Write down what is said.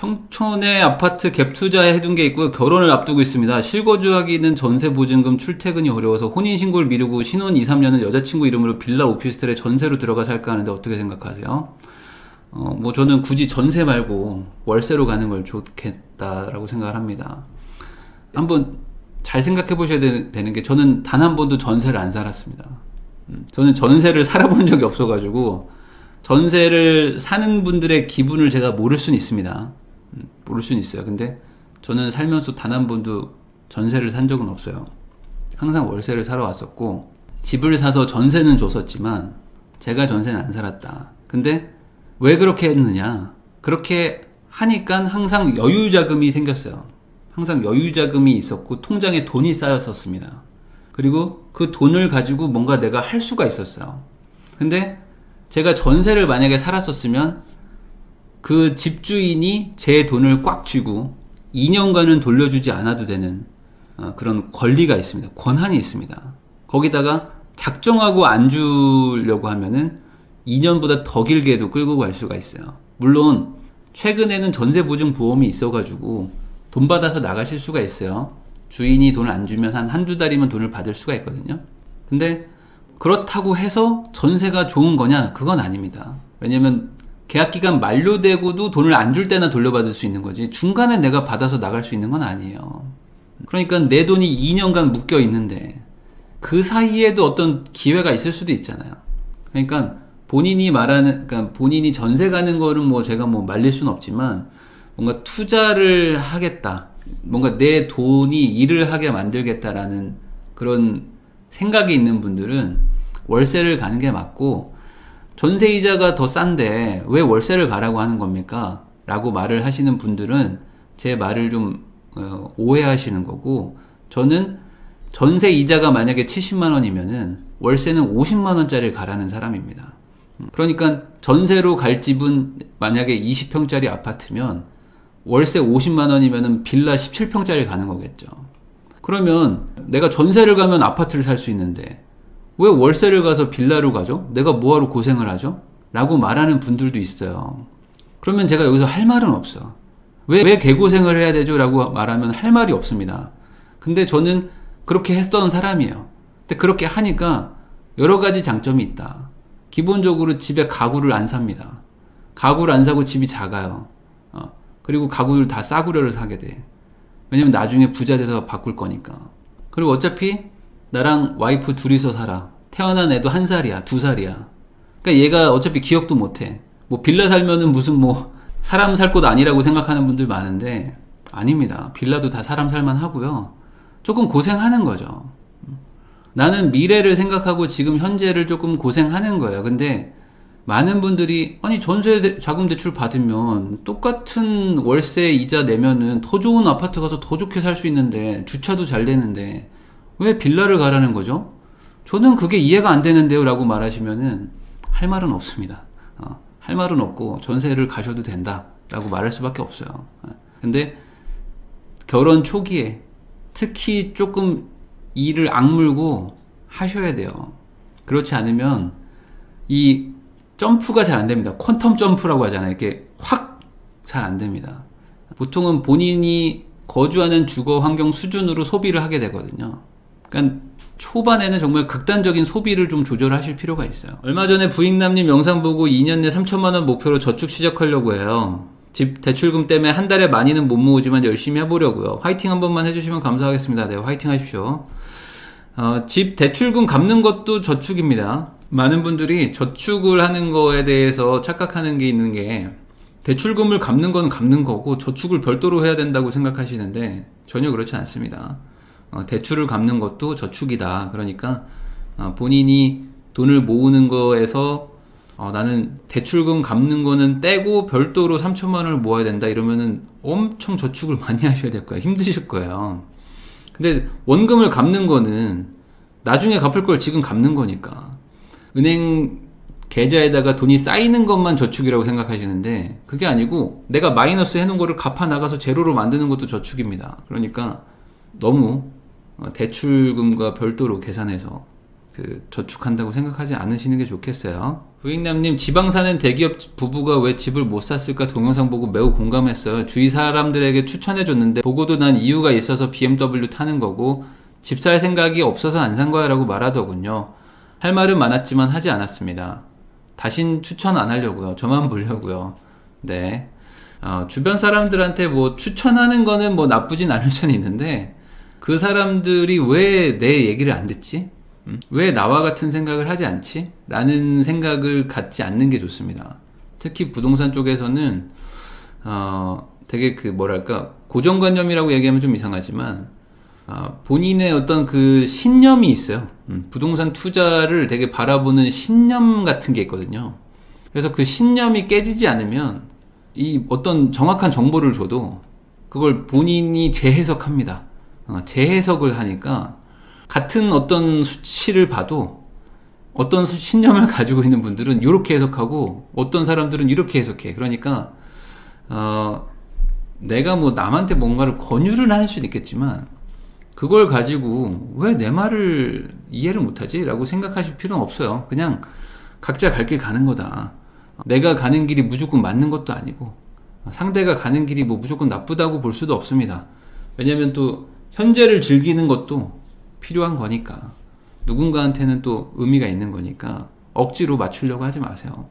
평촌에 아파트 갭 투자해 둔 게 있고요. 결혼을 앞두고 있습니다. 실거주하기는 전세 보증금 출퇴근이 어려워서 혼인신고를 미루고 신혼 2, 3년은 여자친구 이름으로 빌라 오피스텔에 전세로 들어가 살까 하는데 어떻게 생각하세요? 뭐 저는 굳이 전세 말고 월세로 가는 걸 좋겠다라고 생각을 합니다. 한번 잘 생각해 보셔야 되는 게, 저는 단 한 번도 전세를 안 살았습니다. 저는 전세를 살아본 적이 없어가지고 전세를 사는 분들의 기분을 제가 모를 수는 있습니다. 모를 수는 있어요. 근데 저는 살면서 단 한 번도 전세를 산 적은 없어요. 항상 월세를 살아 왔었고, 집을 사서 전세는 줬었지만 제가 전세는 안 살았다. 근데 왜 그렇게 했느냐, 그렇게 하니까 항상 여유 자금이 생겼어요. 항상 여유 자금이 있었고 통장에 돈이 쌓였었습니다. 그리고 그 돈을 가지고 뭔가 내가 할 수가 있었어요. 근데 제가 전세를 만약에 살았었으면 그 집주인이 제 돈을 꽉 쥐고 2년간은 돌려주지 않아도 되는 그런 권리가 있습니다. 권한이 있습니다. 거기다가 작정하고 안 주려고 하면은 2년보다 더 길게도 끌고 갈 수가 있어요. 물론 최근에는 전세보증보험이 있어가지고 돈 받아서 나가실 수가 있어요. 주인이 돈을 안 주면 한두 달이면 돈을 받을 수가 있거든요. 근데 그렇다고 해서 전세가 좋은 거냐? 그건 아닙니다. 왜냐면 계약기간 만료되고도 돈을 안 줄 때나 돌려받을 수 있는 거지, 중간에 내가 받아서 나갈 수 있는 건 아니에요. 그러니까 내 돈이 2년간 묶여 있는데 그 사이에도 어떤 기회가 있을 수도 있잖아요. 그러니까 그러니까 본인이 전세 가는 거는 뭐 제가 뭐 말릴 수는 없지만, 뭔가 투자를 하겠다, 뭔가 내 돈이 일을 하게 만들겠다라는 그런 생각이 있는 분들은 월세를 가는 게 맞고, 전세이자가 더 싼데 왜 월세를 가라고 하는 겁니까? 라고 말을 하시는 분들은 제 말을 좀 오해하시는 거고, 저는 전세이자가 만약에 70만 원이면은 월세는 50만 원짜리를 가라는 사람입니다. 그러니까 전세로 갈 집은 만약에 20평짜리 아파트면 월세 50만 원이면은 빌라 17평짜리 가는 거겠죠. 그러면 내가 전세를 가면 아파트를 살 수 있는데 왜 월세를 가서 빌라로 가죠? 내가 뭐하러 고생을 하죠? 라고 말하는 분들도 있어요. 그러면 제가 여기서 할 말은 없어. 왜 개고생을 해야 되죠? 라고 말하면 할 말이 없습니다. 근데 저는 그렇게 했던 사람이에요. 근데 그렇게 하니까 여러 가지 장점이 있다. 기본적으로 집에 가구를 안 삽니다. 가구를 안 사고 집이 작아요. 그리고 가구를 다 싸구려를 사게 돼. 왜냐면 나중에 부자 돼서 바꿀 거니까. 그리고 어차피 나랑 와이프 둘이서 살아. 태어난 애도 1살이야, 2살이야. 그러니까 얘가 어차피 기억도 못해. 뭐 빌라 살면은 무슨 뭐 사람 살 곳 아니라고 생각하는 분들 많은데 아닙니다. 빌라도 다 사람 살만 하고요. 조금 고생하는 거죠. 나는 미래를 생각하고 지금 현재를 조금 고생하는 거예요. 근데 많은 분들이 아니 전세 자금 대출 받으면 똑같은 월세 이자 내면은 더 좋은 아파트 가서 더 좋게 살 수 있는데, 주차도 잘 되는데 왜 빌라를 가라는 거죠? 저는 그게 이해가 안 되는데요 라고 말하시면은 할 말은 없습니다. 할 말은 없고 전세를 가셔도 된다 라고 말할 수밖에 없어요. 근데 결혼 초기에 특히 조금 일을 악물고 하셔야 돼요. 그렇지 않으면 이 점프가 잘 안 됩니다. 퀀텀 점프라고 하잖아요. 이렇게 확 잘 안 됩니다. 보통은 본인이 거주하는 주거 환경 수준으로 소비를 하게 되거든요. 그러니까 초반에는 정말 극단적인 소비를 좀 조절하실 필요가 있어요. 얼마 전에 부익남님 영상 보고 2년 내 3천만 원 목표로 저축 시작하려고 해요. 집 대출금 때문에 한 달에 많이는 못 모으지만 열심히 해보려고요. 화이팅 한 번만 해주시면 감사하겠습니다. 네, 화이팅 하십시오. 집 대출금 갚는 것도 저축입니다. 많은 분들이 저축을 하는 거에 대해서 착각하는 게 있는 게, 대출금을 갚는 건 갚는 거고 저축을 별도로 해야 된다고 생각하시는데 전혀 그렇지 않습니다. 대출을 갚는 것도 저축이다. 그러니까 본인이 돈을 모으는 거에서 나는 대출금 갚는 거는 떼고 별도로 3천만 원을 모아야 된다 이러면은 엄청 저축을 많이 하셔야 될 거예요. 힘드실 거예요. 근데 원금을 갚는 거는 나중에 갚을 걸 지금 갚는 거니까, 은행 계좌에다가 돈이 쌓이는 것만 저축이라고 생각하시는데 그게 아니고 내가 마이너스 해놓은 거를 갚아 나가서 제로로 만드는 것도 저축입니다. 그러니까 너무 대출금과 별도로 계산해서 저축한다고 생각하지 않으시는 게 좋겠어요. 부익남님, 지방 사는 대기업 부부가 왜 집을 못 샀을까 동영상 보고 매우 공감했어요. 주위 사람들에게 추천해줬는데 보고도 난 이유가 있어서 BMW 타는 거고 집 살 생각이 없어서 안 산 거야 라고 말하더군요. 할 말은 많았지만 하지 않았습니다. 다신 추천 안 하려고요. 저만 보려고요. 네. 주변 사람들한테 뭐 추천하는 거는 뭐 나쁘진 않을 수는 있는데 그 사람들이 왜 내 얘기를 안 듣지? 왜 나와 같은 생각을 하지 않지? 라는 생각을 갖지 않는 게 좋습니다. 특히 부동산 쪽에서는 되게 뭐랄까 고정관념이라고 얘기하면 좀 이상하지만 본인의 어떤 그 신념이 있어요. 부동산 투자를 되게 바라보는 신념 같은 게 있거든요. 그래서 그 신념이 깨지지 않으면 이 어떤 정확한 정보를 줘도 그걸 본인이 재해석합니다. 재해석을 하니까 같은 어떤 수치를 봐도 어떤 신념을 가지고 있는 분들은 이렇게 해석하고 어떤 사람들은 이렇게 해석해. 그러니까 내가 뭐 남한테 뭔가를 권유를 할 수는 있겠지만 그걸 가지고 왜 내 말을 이해를 못하지? 라고 생각하실 필요는 없어요. 그냥 각자 갈 길 가는 거다. 내가 가는 길이 무조건 맞는 것도 아니고 상대가 가는 길이 뭐 무조건 나쁘다고 볼 수도 없습니다. 왜냐면 또 현재를 즐기는 것도 필요한 거니까 누군가한테는 또 의미가 있는 거니까 억지로 맞추려고 하지 마세요.